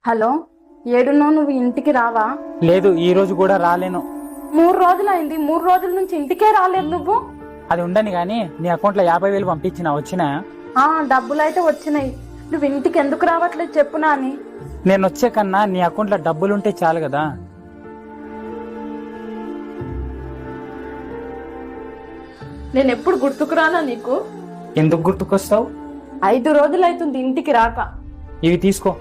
Hello, ఏడున్నో నువ్వు ఇంటికి రావా? లేదు, ఈ రోజు కూడా రాలేను. 3 రోజులైంది. 3 రోజుల నుంచి ఇంటికే రాలేదు నువ్వు. అది ఉండని గాని నీ అకౌంట్ లో 50,000 వచ్చినా డబ్బులైతే వచ్చినాయి. నువ్వు ఇంటికి ఎందుకు రావట్లేదు చెప్పు నాని. నేను వచ్చే కన్నా నీ అకౌంట్ లో డబ్బులుంటే చాలు కదా. నేను ఎప్పుడు గుర్తుకురానా నీకు? ఎందుకు గుర్తుకొస్తావు? 5 రోజులైతుంది ఇంటికి రాక. ఇవి తీసుకో.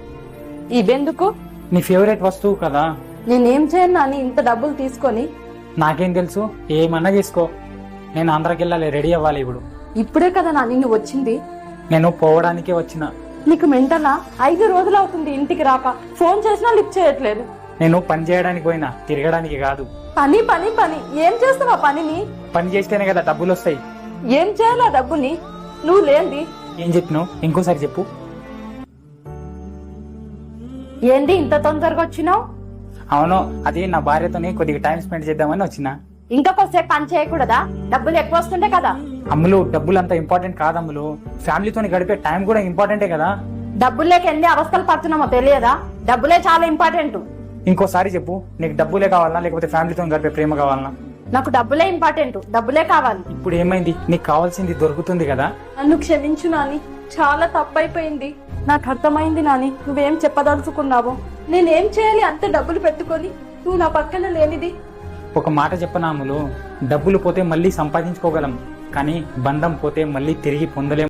ఇవెందుకు? నీ ఫేవరెట్ వస్తువు కదా. నేనేం చేయను నాని ఇంత డబ్బులు తీసుకొని. నాకేం తెలుసు, ఏమన్నా చేసుకో. నేను ఆంధ్రాకి వెళ్ళాలి, రెడీ అవ్వాలి ఇప్పుడు. ఇప్పుడే కదా నాని నువ్వు వచ్చింది. నేను పోవడానికే వచ్చిన. నీకు మెంటలా? 5 రోజులు అవుతుంది ఇంటికి రాక. ఫోన్ చేసినా లిఫ్ట్ చేయట్లేదు. నేను పని చేయడానికి పోయినా, తిరగడానికి కాదు. పని పని పని ఏం చేస్తావా పనిని? పని చేస్తేనే కదా డబ్బులు వస్తాయి. ఏం చేయాలా డబ్బుని? నువ్వు లేంది. ఏం చెప్పినావు? ఇంకోసారి చెప్పు. ఏంది ఇంత తొందరగా వచ్చినావు? అవును, అది నా భార్యతోని కొద్దిగా టైం స్పెండ్ చేద్దామని వచ్చిన. ఇంకా కొద్దిసేపు పని చేయకూడదా? డబ్బులు ఎక్కువ వస్తుంటే కదా. అమ్ములు, డబ్బులు అంత ఇంపార్టెంట్ కాదమ్ములు. ఫ్యామిలీతో గడిపే టైం కూడా ఇంపార్టెంటే కదా. డబ్బులు లేక ఎన్ని అవస్థలు పడుతున్నామో తెలియదా? డబ్బులే చాలా ఇంపార్టెంట్. ఇంకోసారి చెప్పు, నీకు డబ్బులే కావాలనా లేకపోతే ఫ్యామిలీతో గడిపే ప్రేమ కావాలనా? నాకు డబ్బులే ఇంపార్టెంట్. డబ్బులే కావాలి. ఇప్పుడు ఏమైంది? నీకు కావాల్సింది దొరుకుతుంది కదా. నన్ను క్షమించు నాని, చాలా తప్పైపోయింది. నాకు అర్థమైంది నాని, నువ్వేం చెప్పదలుచుకున్నావో. నేనేం చేయాలి అంత డబ్బులు పెట్టుకొని నువ్వు నా పక్కన లేనిది? ఒక మాట చెప్పనా అమ్ములు, డబ్బులు పోతే మళ్ళీ సంపాదించుకోగలం, కానీ బంధం పోతే మళ్ళీ తిరిగి పొందలేం.